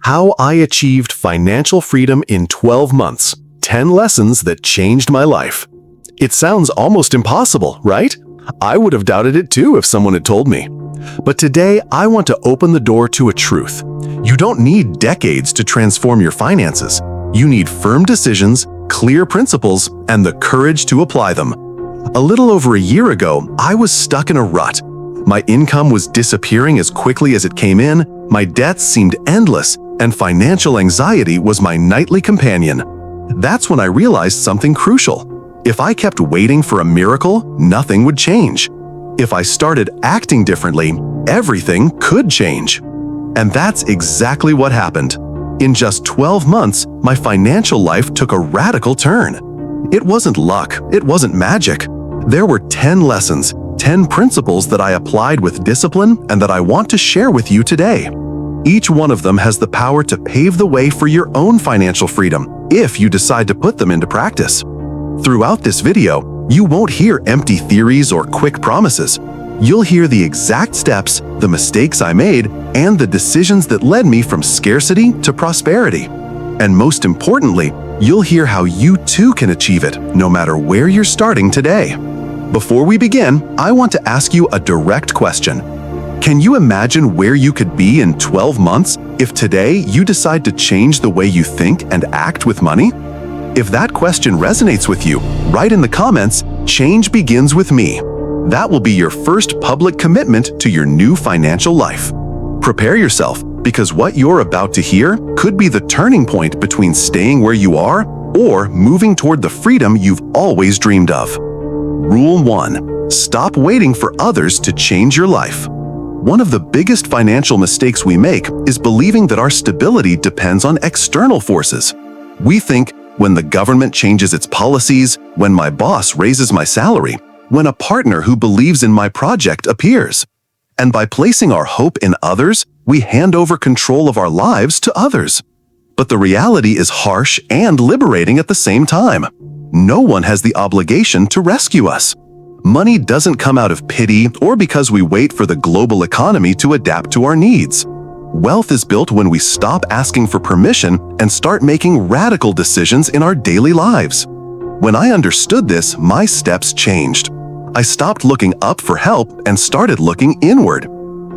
How I Achieved Financial Freedom in 12 Months, 10 Lessons That Changed My Life. It sounds almost impossible, right? I would have doubted it too if someone had told me. But today, I want to open the door to a truth. You don't need decades to transform your finances. You need firm decisions, clear principles, and the courage to apply them. A little over a year ago, I was stuck in a rut. My income was disappearing as quickly as it came in, my debts seemed endless, and financial anxiety was my nightly companion. That's when I realized something crucial. If I kept waiting for a miracle, nothing would change. If I started acting differently, everything could change. And that's exactly what happened. In just 12 months, my financial life took a radical turn. It wasn't luck, it wasn't magic. There were 10 lessons, 10 principles that I applied with discipline and that I want to share with you today. Each one of them has the power to pave the way for your own financial freedom, if you decide to put them into practice. Throughout this video, you won't hear empty theories or quick promises. You'll hear the exact steps, the mistakes I made, and the decisions that led me from scarcity to prosperity. And most importantly, you'll hear how you too can achieve it, no matter where you're starting today. Before we begin, I want to ask you a direct question. Can you imagine where you could be in 12 months if today you decide to change the way you think and act with money? If that question resonates with you, write in the comments, "Change begins with me." That will be your first public commitment to your new financial life. Prepare yourself, because what you're about to hear could be the turning point between staying where you are or moving toward the freedom you've always dreamed of. Rule 1. Stop waiting for others to change your life. One of the biggest financial mistakes we make is believing that our stability depends on external forces. We think, when the government changes its policies, when my boss raises my salary, when a partner who believes in my project appears. And by placing our hope in others, we hand over control of our lives to others. But the reality is harsh and liberating at the same time. No one has the obligation to rescue us. Money doesn't come out of pity or because we wait for the global economy to adapt to our needs. Wealth is built when we stop asking for permission and start making radical decisions in our daily lives. When I understood this, my steps changed. I stopped looking up for help and started looking inward.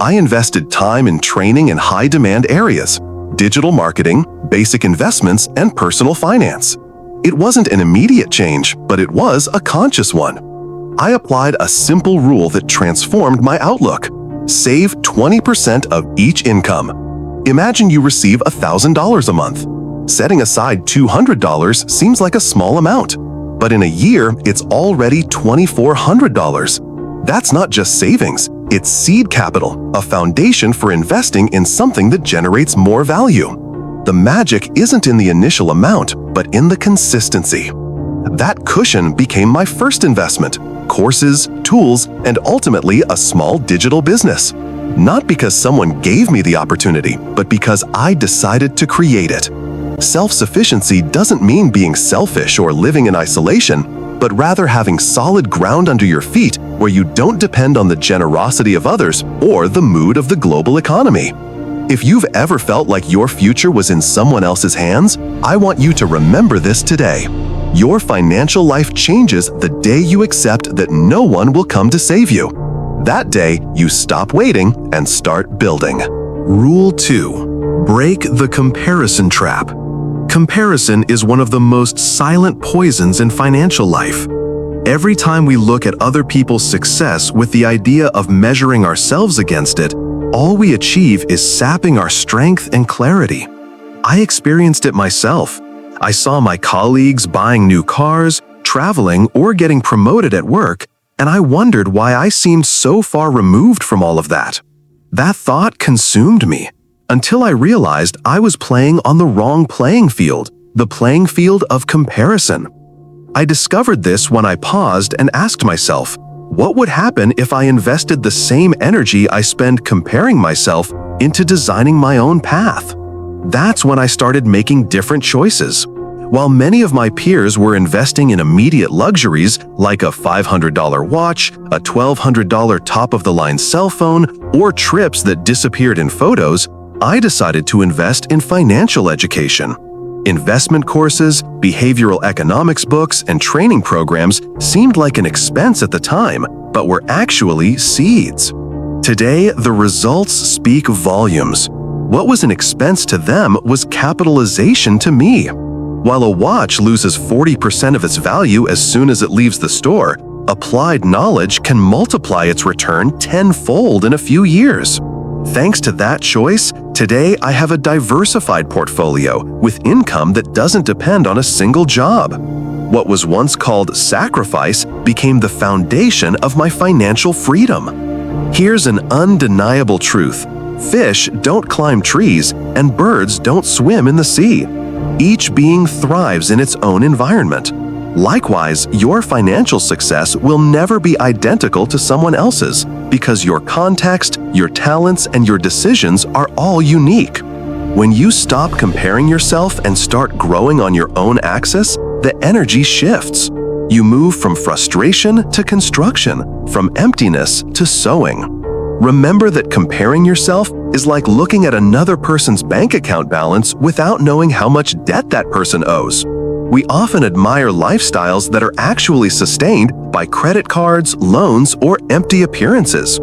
I invested time in training in high-demand areas: digital marketing, basic investments, and personal finance. It wasn't an immediate change, but it was a conscious one. I applied a simple rule that transformed my outlook. Save 20% of each income. Imagine you receive $1,000 a month. Setting aside $200 seems like a small amount, but in a year, it's already $2,400. That's not just savings, it's seed capital, a foundation for investing in something that generates more value. The magic isn't in the initial amount, but in the consistency. That cushion became my first investment: courses, tools, and ultimately a small digital business. Not because someone gave me the opportunity, but because I decided to create it. Self-sufficiency doesn't mean being selfish or living in isolation, but rather having solid ground under your feet where you don't depend on the generosity of others or the mood of the global economy. If you've ever felt like your future was in someone else's hands, I want you to remember this today. Your financial life changes the day you accept that no one will come to save you. That day, you stop waiting and start building. Rule 2. Break the comparison trap. Comparison is one of the most silent poisons in financial life. Every time we look at other people's success with the idea of measuring ourselves against it, all we achieve is sapping our strength and clarity. I experienced it myself. I saw my colleagues buying new cars, traveling, or getting promoted at work, and I wondered why I seemed so far removed from all of that. That thought consumed me, until I realized I was playing on the wrong playing field, the playing field of comparison. I discovered this when I paused and asked myself, what would happen if I invested the same energy I spend comparing myself into designing my own path? That's when I started making different choices. While many of my peers were investing in immediate luxuries like a $500 watch, a $1,200 top-of-the-line cell phone, or trips that disappeared in photos, I decided to invest in financial education. Investment courses, behavioral economics books, and training programs seemed like an expense at the time, but were actually seeds. Today, the results speak volumes. What was an expense to them was capitalization to me. While a watch loses 40% of its value as soon as it leaves the store, applied knowledge can multiply its return tenfold in a few years. Thanks to that choice, today I have a diversified portfolio with income that doesn't depend on a single job. What was once called sacrifice became the foundation of my financial freedom. Here's an undeniable truth. Fish don't climb trees, and birds don't swim in the sea. Each being thrives in its own environment. Likewise, your financial success will never be identical to someone else's because your context, your talents, and your decisions are all unique. When you stop comparing yourself and start growing on your own axis, the energy shifts. You move from frustration to construction, from emptiness to sowing. Remember that comparing yourself is like looking at another person's bank account balance without knowing how much debt that person owes. We often admire lifestyles that are actually sustained by credit cards, loans, or empty appearances.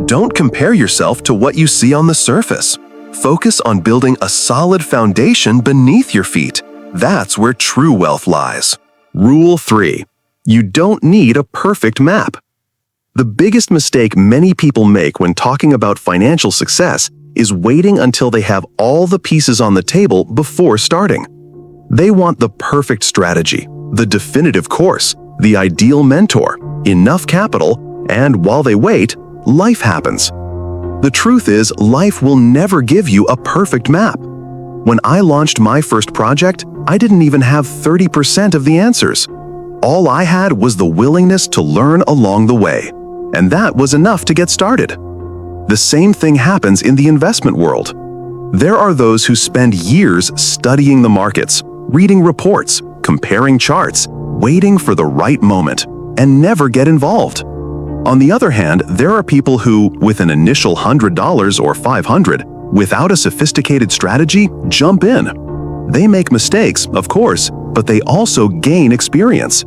Don't compare yourself to what you see on the surface. Focus on building a solid foundation beneath your feet. That's where true wealth lies. Rule 3. You don't need a perfect map. The biggest mistake many people make when talking about financial success is waiting until they have all the pieces on the table before starting. They want the perfect strategy, the definitive course, the ideal mentor, enough capital, and while they wait, life happens. The truth is, life will never give you a perfect map. When I launched my first project, I didn't even have 30% of the answers. All I had was the willingness to learn along the way, and that was enough to get started. The same thing happens in the investment world. There are those who spend years studying the markets, reading reports, comparing charts, waiting for the right moment, and never get involved. On the other hand, there are people who, with an initial $100 or $500, without a sophisticated strategy, jump in. They make mistakes, of course, but they also gain experience.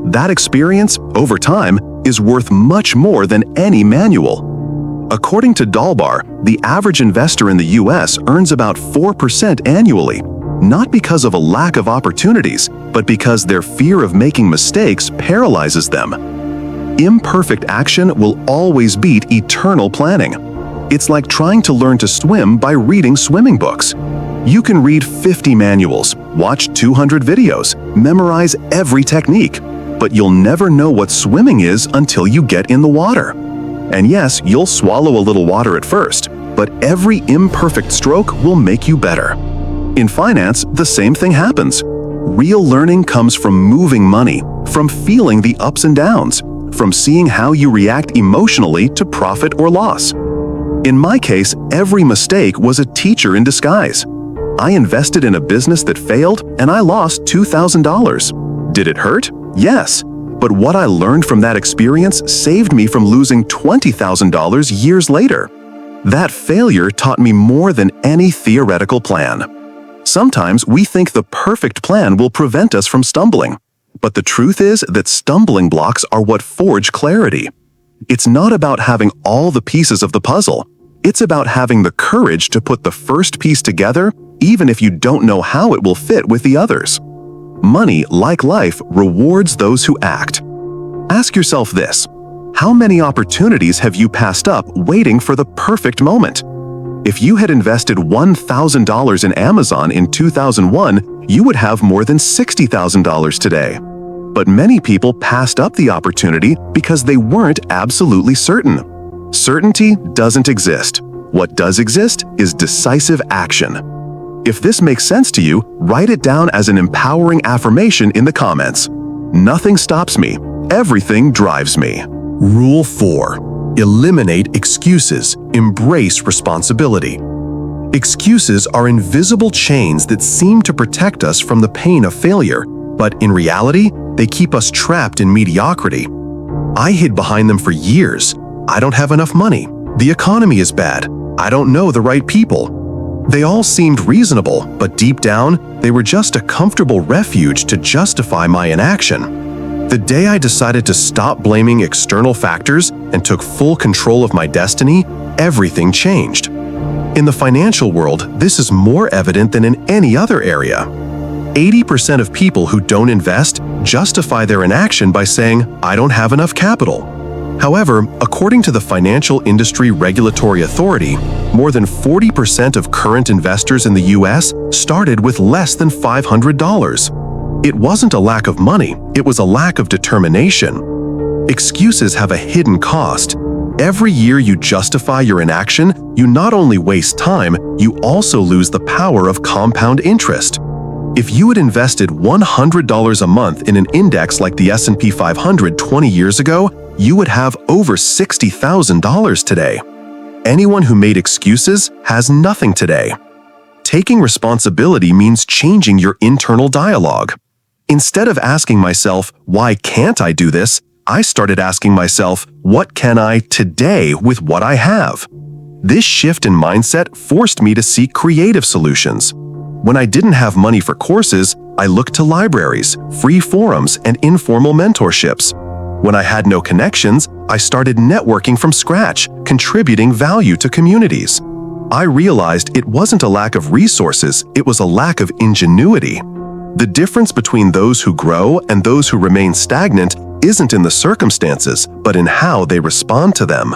That experience, over time, is worth much more than any manual. According to Dalbar, the average investor in the US earns about 4% annually. Not because of a lack of opportunities, but because their fear of making mistakes paralyzes them. Imperfect action will always beat eternal planning. It's like trying to learn to swim by reading swimming books. You can read 50 manuals, watch 200 videos, memorize every technique, but you'll never know what swimming is until you get in the water. And yes, you'll swallow a little water at first, but every imperfect stroke will make you better. In finance, the same thing happens. Real learning comes from moving money, from feeling the ups and downs, from seeing how you react emotionally to profit or loss. In my case, every mistake was a teacher in disguise. I invested in a business that failed, and I lost $2,000. Did it hurt? Yes. But what I learned from that experience saved me from losing $20,000 years later. That failure taught me more than any theoretical plan. Sometimes we think the perfect plan will prevent us from stumbling. But the truth is that stumbling blocks are what forge clarity. It's not about having all the pieces of the puzzle. It's about having the courage to put the first piece together, even if you don't know how it will fit with the others. Money, like life, rewards those who act. Ask yourself this: how many opportunities have you passed up waiting for the perfect moment? If you had invested $1,000 in Amazon in 2001, you would have more than $60,000 today. But many people passed up the opportunity because they weren't absolutely certain. Certainty doesn't exist. What does exist is decisive action. If this makes sense to you, write it down as an empowering affirmation in the comments. Nothing stops me. Everything drives me. Rule 4. Eliminate excuses. Embrace responsibility. Excuses are invisible chains that seem to protect us from the pain of failure, but in reality, they keep us trapped in mediocrity. I hid behind them for years. I don't have enough money. The economy is bad. I don't know the right people. They all seemed reasonable, but deep down, they were just a comfortable refuge to justify my inaction. The day I decided to stop blaming external factors and took full control of my destiny, everything changed. In the financial world, this is more evident than in any other area. 80% of people who don't invest justify their inaction by saying, "I don't have enough capital." However, according to the Financial Industry Regulatory Authority, more than 40% of current investors in the US started with less than $500. It wasn't a lack of money, it was a lack of determination. Excuses have a hidden cost. Every year you justify your inaction, you not only waste time, you also lose the power of compound interest. If you had invested $100 a month in an index like the S&P 500 20 years ago, you would have over $60,000 today. Anyone who made excuses has nothing today. Taking responsibility means changing your internal dialogue. Instead of asking myself, "Why can't I do this?" I started asking myself, "What can I today with what I have?" This shift in mindset forced me to seek creative solutions. When I didn't have money for courses, I looked to libraries, free forums, and informal mentorships. When I had no connections, I started networking from scratch, contributing value to communities. I realized it wasn't a lack of resources, it was a lack of ingenuity. The difference between those who grow and those who remain stagnant isn't in the circumstances, but in how they respond to them.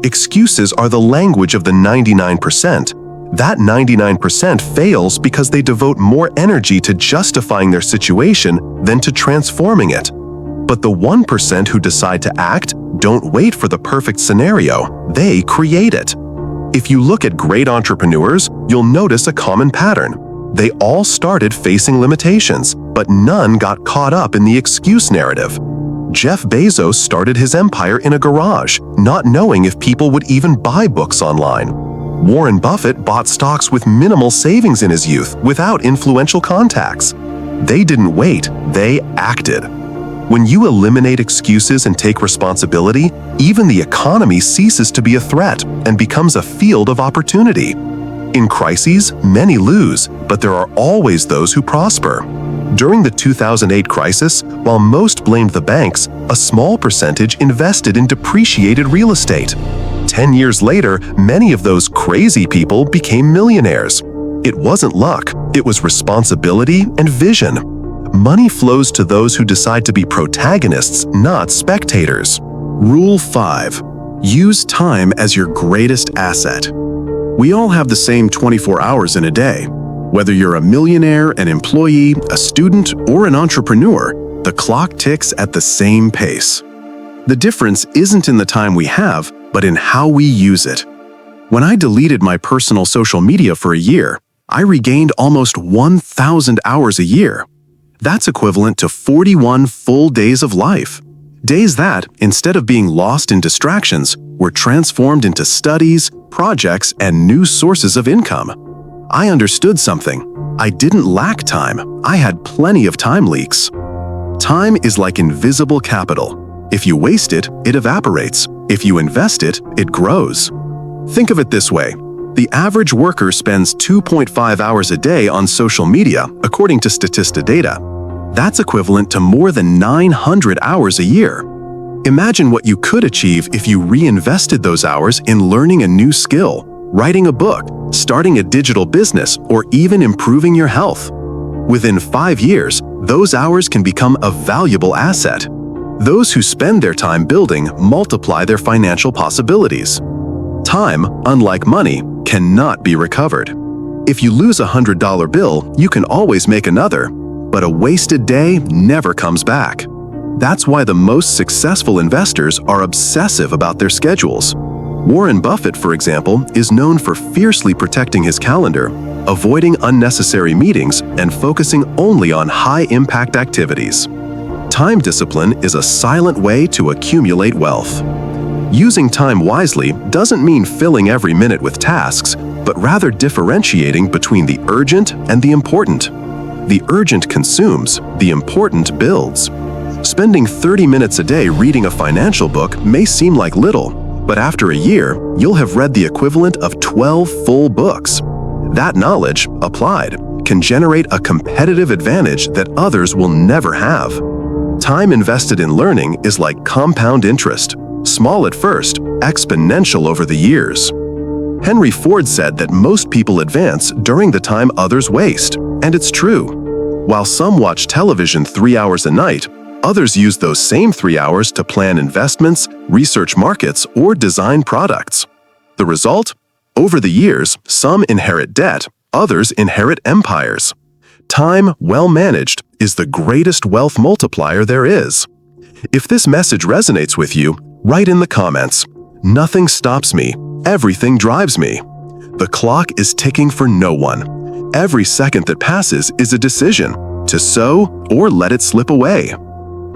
Excuses are the language of the 99%. That 99% fails because they devote more energy to justifying their situation than to transforming it. But the 1% who decide to act don't wait for the perfect scenario, they create it. If you look at great entrepreneurs, you'll notice a common pattern. They all started facing limitations, but none got caught up in the excuse narrative. Jeff Bezos started his empire in a garage, not knowing if people would even buy books online. Warren Buffett bought stocks with minimal savings in his youth without influential contacts. They didn't wait, they acted. When you eliminate excuses and take responsibility, even the economy ceases to be a threat and becomes a field of opportunity. In crises, many lose, but there are always those who prosper. During the 2008 crisis, while most blamed the banks, a small percentage invested in depreciated real estate. 10 years later, many of those crazy people became millionaires. It wasn't luck, it was responsibility and vision. Money flows to those who decide to be protagonists, not spectators. Rule 5. Use time as your greatest asset. We all have the same 24 hours in a day. Whether you're a millionaire, an employee, a student, or an entrepreneur, the clock ticks at the same pace. The difference isn't in the time we have, but in how we use it. When I deleted my personal social media for a year, I regained almost 1,000 hours a year. That's equivalent to 41 full days of life. Days that, instead of being lost in distractions, were transformed into studies, projects, and new sources of income. I understood something. I didn't lack time. I had plenty of time leaks. Time is like invisible capital. If you waste it, it evaporates. If you invest it, it grows. Think of it this way. The average worker spends 2.5 hours a day on social media, according to Statista data. That's equivalent to more than 900 hours a year. Imagine what you could achieve if you reinvested those hours in learning a new skill, writing a book, starting a digital business, or even improving your health. Within 5 years, those hours can become a valuable asset. Those who spend their time building multiply their financial possibilities. Time, unlike money, cannot be recovered. If you lose a $100 bill, you can always make another, but a wasted day never comes back. That's why the most successful investors are obsessive about their schedules. Warren Buffett, for example, is known for fiercely protecting his calendar, avoiding unnecessary meetings, and focusing only on high-impact activities. Time discipline is a silent way to accumulate wealth. Using time wisely doesn't mean filling every minute with tasks, but rather differentiating between the urgent and the important. The urgent consumes, the important builds. Spending 30 minutes a day reading a financial book may seem like little, but after a year, you'll have read the equivalent of 12 full books. That knowledge, applied, can generate a competitive advantage that others will never have. Time invested in learning is like compound interest, small at first, exponential over the years. Henry Ford said that most people advance during the time others waste, and it's true. While some watch television 3 hours a night, others use those same 3 hours to plan investments, research markets, or design products. The result? Over the years, some inherit debt, others inherit empires. Time, well managed, is the greatest wealth multiplier there is. If this message resonates with you, write in the comments, "Nothing stops me, everything drives me." The clock is ticking for no one. Every second that passes is a decision, to sow or let it slip away.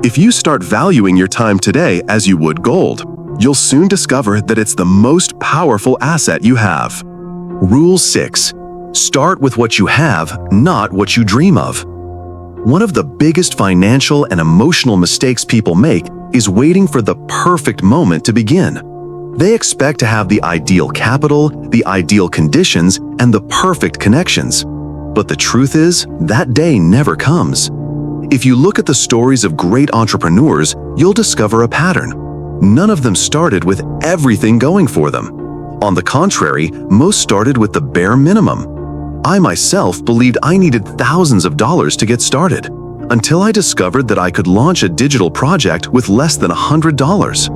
If you start valuing your time today as you would gold, you'll soon discover that it's the most powerful asset you have. Rule 6. Start with what you have, not what you dream of. One of the biggest financial and emotional mistakes people make is waiting for the perfect moment to begin. They expect to have the ideal capital, the ideal conditions, and the perfect connections. But the truth is, that day never comes. If you look at the stories of great entrepreneurs, you'll discover a pattern. None of them started with everything going for them. On the contrary, most started with the bare minimum. I myself believed I needed thousands of dollars to get started, until I discovered that I could launch a digital project with less than $100.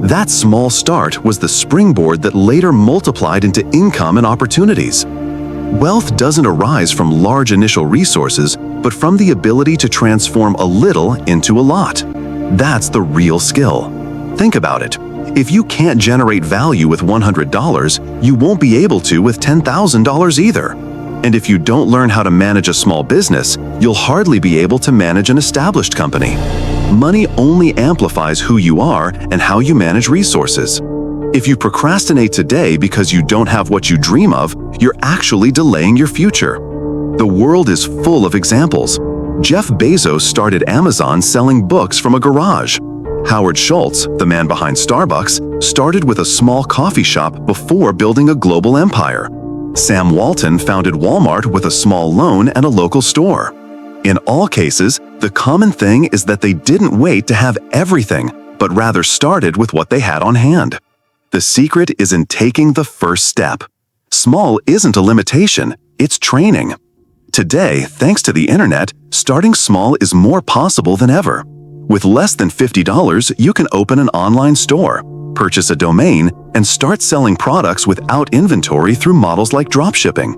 That small start was the springboard that later multiplied into income and opportunities. Wealth doesn't arise from large initial resources, but from the ability to transform a little into a lot. That's the real skill. Think about it. If you can't generate value with $100, you won't be able to with $10,000 either. And if you don't learn how to manage a small business, you'll hardly be able to manage an established company. Money only amplifies who you are and how you manage resources. If you procrastinate today because you don't have what you dream of, you're actually delaying your future. The world is full of examples. Jeff Bezos started Amazon selling books from a garage. Howard Schultz, the man behind Starbucks, started with a small coffee shop before building a global empire. Sam Walton founded Walmart with a small loan and a local store. In all cases, the common thing is that they didn't wait to have everything, but rather started with what they had on hand. The secret is in taking the first step. Small isn't a limitation, it's training. Today, thanks to the internet, starting small is more possible than ever. With less than $50, you can open an online store, purchase a domain, and start selling products without inventory through models like dropshipping.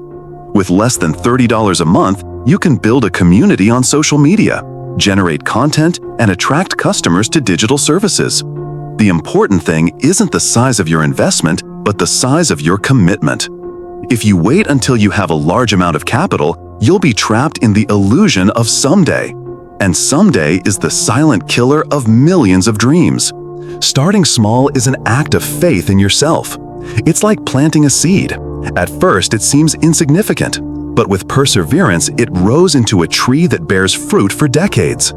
With less than $30 a month, you can build a community on social media, generate content, and attract customers to digital services. The important thing isn't the size of your investment, but the size of your commitment. If you wait until you have a large amount of capital, you'll be trapped in the illusion of someday. And someday is the silent killer of millions of dreams. Starting small is an act of faith in yourself. It's like planting a seed. At first, it seems insignificant, but with perseverance, it grows into a tree that bears fruit for decades.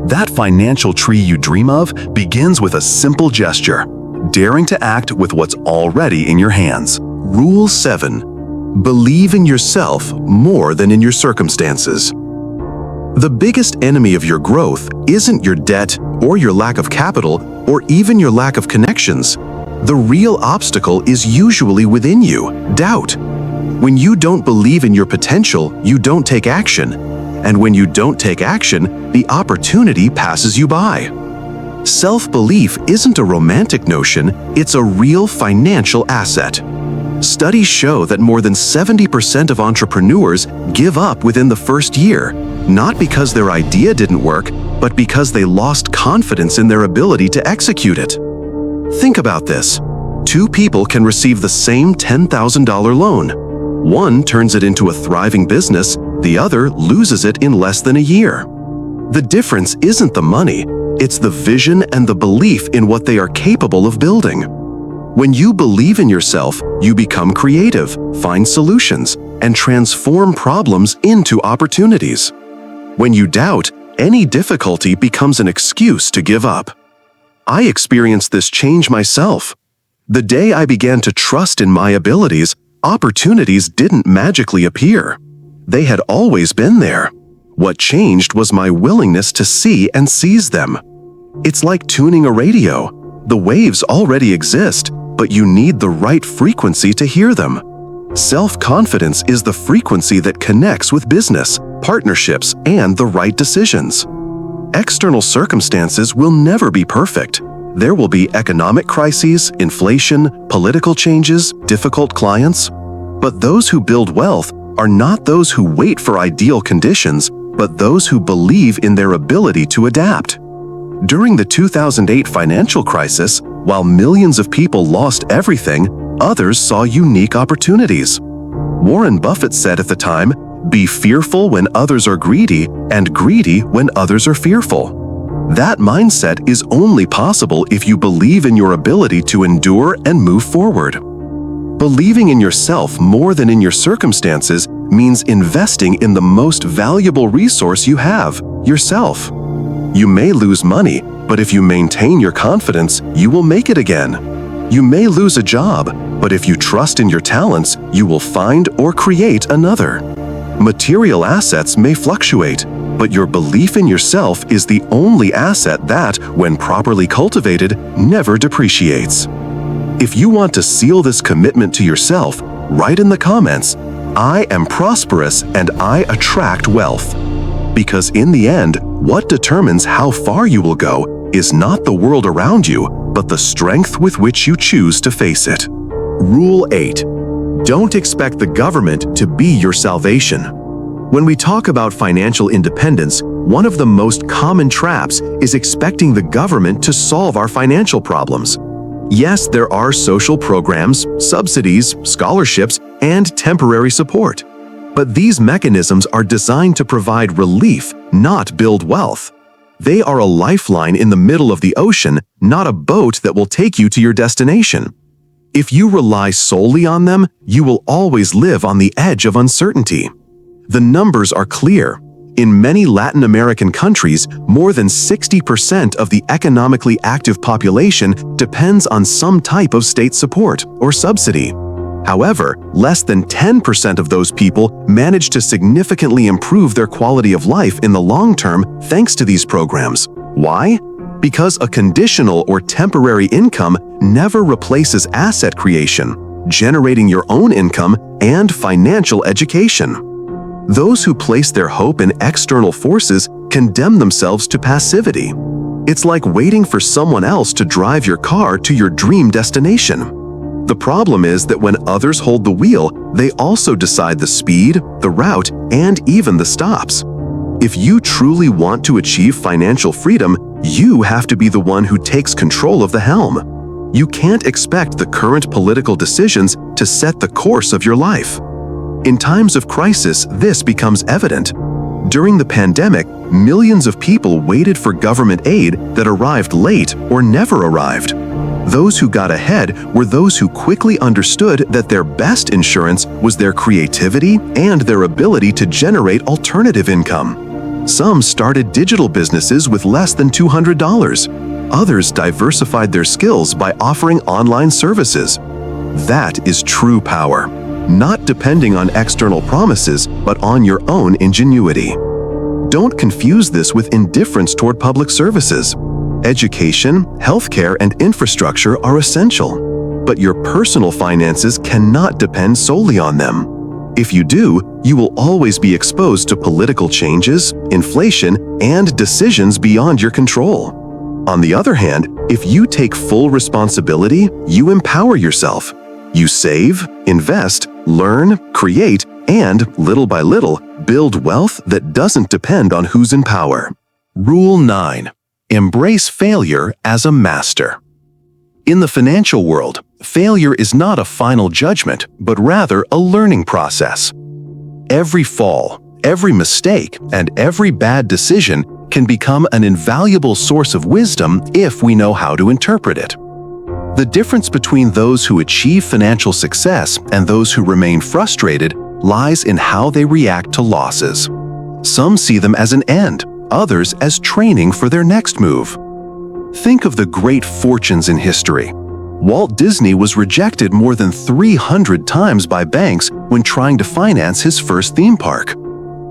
That financial tree you dream of begins with a simple gesture, daring to act with what's already in your hands. Rule 7. Believe in yourself more than in your circumstances. The biggest enemy of your growth isn't your debt or your lack of capital or even your lack of connections. The real obstacle is usually within you, doubt. When you don't believe in your potential, you don't take action. And when you don't take action, the opportunity passes you by. Self-belief isn't a romantic notion, it's a real financial asset. Studies show that more than 70% of entrepreneurs give up within the first year, not because their idea didn't work, but because they lost confidence in their ability to execute it. Think about this. Two people can receive the same $10,000 loan. One turns it into a thriving business, the other loses it in less than a year. The difference isn't the money, it's the vision and the belief in what they are capable of building. When you believe in yourself, you become creative, find solutions, and transform problems into opportunities. When you doubt, any difficulty becomes an excuse to give up. I experienced this change myself. The day I began to trust in my abilities, Opportunities didn't magically appear. They had always been there. What changed was my willingness to see and seize them. It's like tuning a radio. The waves already exist, but you need the right frequency to hear them. Self-confidence is the frequency that connects with business, partnerships, and the right decisions. External circumstances will never be perfect. There will be economic crises, inflation, political changes, difficult clients. But those who build wealth are not those who wait for ideal conditions, but those who believe in their ability to adapt. During the 2008 financial crisis, while millions of people lost everything, others saw unique opportunities. Warren Buffett said at the time, "Be fearful when others are greedy, and greedy when others are fearful." That mindset is only possible if you believe in your ability to endure and move forward. Believing in yourself more than in your circumstances means investing in the most valuable resource you have, yourself. You may lose money, but if you maintain your confidence, you will make it again. You may lose a job, but if you trust in your talents, you will find or create another. Material assets may fluctuate, but your belief in yourself is the only asset that, when properly cultivated, never depreciates. If you want to seal this commitment to yourself, write in the comments, "I am prosperous and I attract wealth." Because in the end, what determines how far you will go is not the world around you, but the strength with which you choose to face it. Rule 8. Don't expect the government to be your salvation. When we talk about financial independence, one of the most common traps is expecting the government to solve our financial problems. Yes, there are social programs, subsidies, scholarships, and temporary support. But these mechanisms are designed to provide relief, not build wealth. They are a lifeline in the middle of the ocean, not a boat that will take you to your destination. If you rely solely on them, you will always live on the edge of uncertainty. The numbers are clear. In many Latin American countries, more than 60% of the economically active population depends on some type of state support or subsidy. However, less than 10% of those people manage to significantly improve their quality of life in the long term thanks to these programs. Why? Because a conditional or temporary income never replaces asset creation, generating your own income, and financial education. Those who place their hope in external forces condemn themselves to passivity. It's like waiting for someone else to drive your car to your dream destination. The problem is that when others hold the wheel, they also decide the speed, the route, and even the stops. If you truly want to achieve financial freedom, you have to be the one who takes control of the helm. You can't expect the current political decisions to set the course of your life. In times of crisis, this becomes evident. During the pandemic, millions of people waited for government aid that arrived late or never arrived. Those who got ahead were those who quickly understood that their best insurance was their creativity and their ability to generate alternative income. Some started digital businesses with less than $200. Others diversified their skills by offering online services. That is true power, not depending on external promises, but on your own ingenuity. Don't confuse this with indifference toward public services. Education, healthcare, and infrastructure are essential, but your personal finances cannot depend solely on them. If you do, you will always be exposed to political changes, inflation, and decisions beyond your control. On the other hand, if you take full responsibility, you empower yourself. You save, invest, learn, create, and, little by little, build wealth that doesn't depend on who's in power. Rule 9. Embrace failure as a master. In the financial world, failure is not a final judgment, but rather a learning process. Every fall, every mistake, and every bad decision can become an invaluable source of wisdom if we know how to interpret it. The difference between those who achieve financial success and those who remain frustrated lies in how they react to losses. Some see them as an end, others as training for their next move. Think of the great fortunes in history. Walt Disney was rejected more than 300 times by banks when trying to finance his first theme park.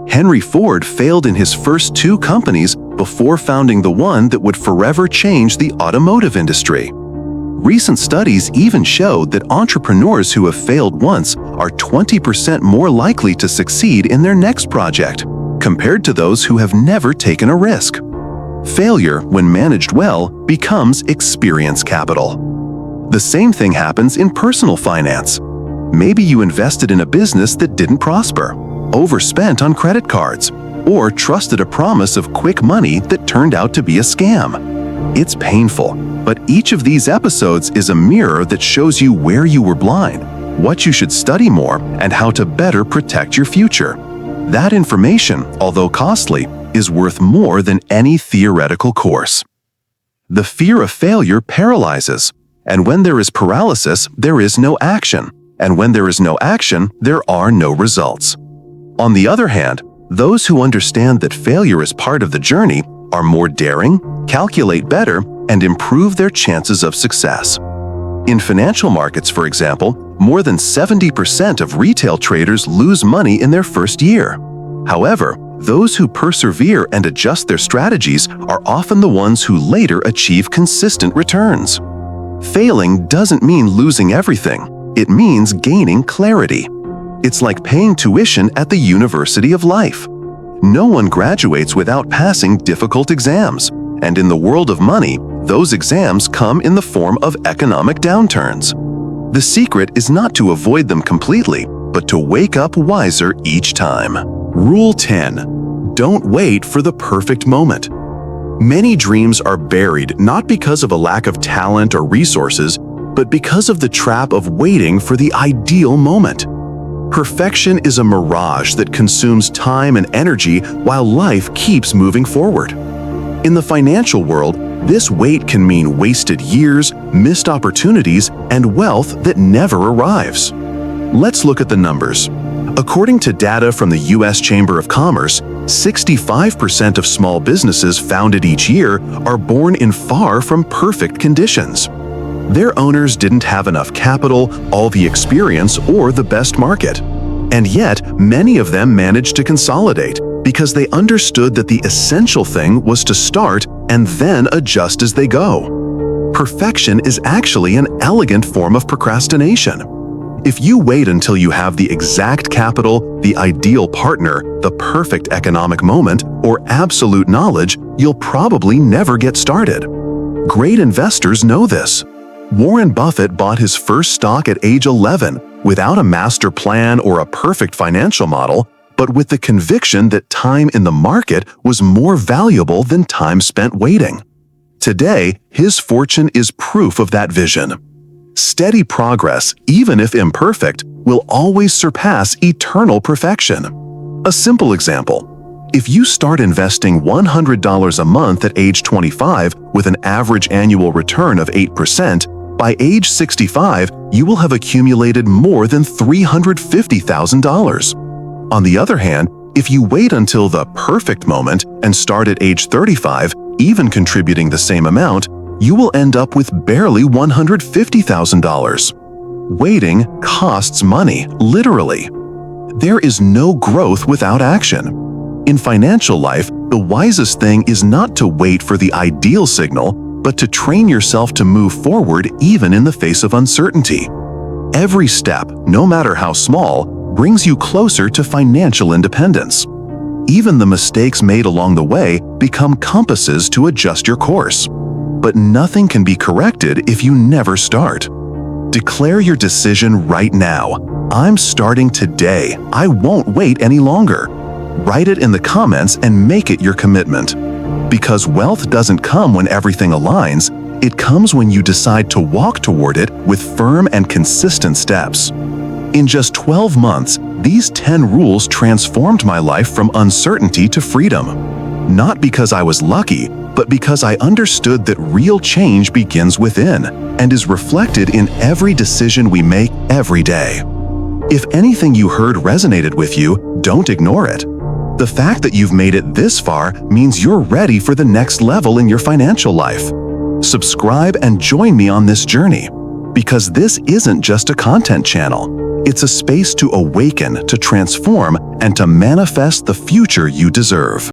Henry Ford failed in his first 2 companies before founding the one that would forever change the automotive industry. Recent studies even showed that entrepreneurs who have failed once are 20% more likely to succeed in their next project, compared to those who have never taken a risk. Failure, when managed well, becomes experience capital. The same thing happens in personal finance. Maybe you invested in a business that didn't prosper, overspent on credit cards, or trusted a promise of quick money that turned out to be a scam. It's painful, but each of these episodes is a mirror that shows you where you were blind, what you should study more, and how to better protect your future. That information, although costly, is worth more than any theoretical course. The fear of failure paralyzes, and when there is paralysis, there is no action, and when there is no action, there are no results. On the other hand, those who understand that failure is part of the journey are more daring, calculate better, and improve their chances of success. In financial markets, for example, more than 70% of retail traders lose money in their first year. However, those who persevere and adjust their strategies are often the ones who later achieve consistent returns. Failing doesn't mean losing everything. It means gaining clarity. It's like paying tuition at the University of Life. No one graduates without passing difficult exams, and in the world of money, those exams come in the form of economic downturns. The secret is not to avoid them completely, but to wake up wiser each time. Rule 10. Don't wait for the perfect moment. Many dreams are buried not because of a lack of talent or resources, but because of the trap of waiting for the ideal moment. Perfection is a mirage that consumes time and energy while life keeps moving forward. In the financial world, this wait can mean wasted years, missed opportunities, and wealth that never arrives. Let's look at the numbers. According to data from the U.S. Chamber of Commerce, 65% of small businesses founded each year are born in far from perfect conditions. Their owners didn't have enough capital, all the experience, or the best market. And yet, many of them managed to consolidate because they understood that the essential thing was to start and then adjust as they go. Perfection is actually an elegant form of procrastination. If you wait until you have the exact capital, the ideal partner, the perfect economic moment, or absolute knowledge, you'll probably never get started. Great investors know this. Warren Buffett bought his first stock at age 11 without a master plan or a perfect financial model, but with the conviction that time in the market was more valuable than time spent waiting. Today, his fortune is proof of that vision. Steady progress, even if imperfect, will always surpass eternal perfection. A simple example. If you start investing $100 a month at age 25 with an average annual return of 8%, by age 65, you will have accumulated more than $350,000. On the other hand, if you wait until the perfect moment and start at age 35, even contributing the same amount, you will end up with barely $150,000. Waiting costs money, literally. There is no growth without action. In financial life, the wisest thing is not to wait for the ideal signal, but to train yourself to move forward even in the face of uncertainty. Every step, no matter how small, brings you closer to financial independence. Even the mistakes made along the way become compasses to adjust your course. But nothing can be corrected if you never start. Declare your decision right now. I'm starting today. I won't wait any longer. Write it in the comments and make it your commitment. Because wealth doesn't come when everything aligns, it comes when you decide to walk toward it with firm and consistent steps. In just 12 months, these 10 rules transformed my life from uncertainty to freedom. Not because I was lucky, but because I understood that real change begins within and is reflected in every decision we make every day. If anything you heard resonated with you, don't ignore it. The fact that you've made it this far means you're ready for the next level in your financial life. Subscribe and join me on this journey. Because this isn't just a content channel. It's a space to awaken, to transform, and to manifest the future you deserve.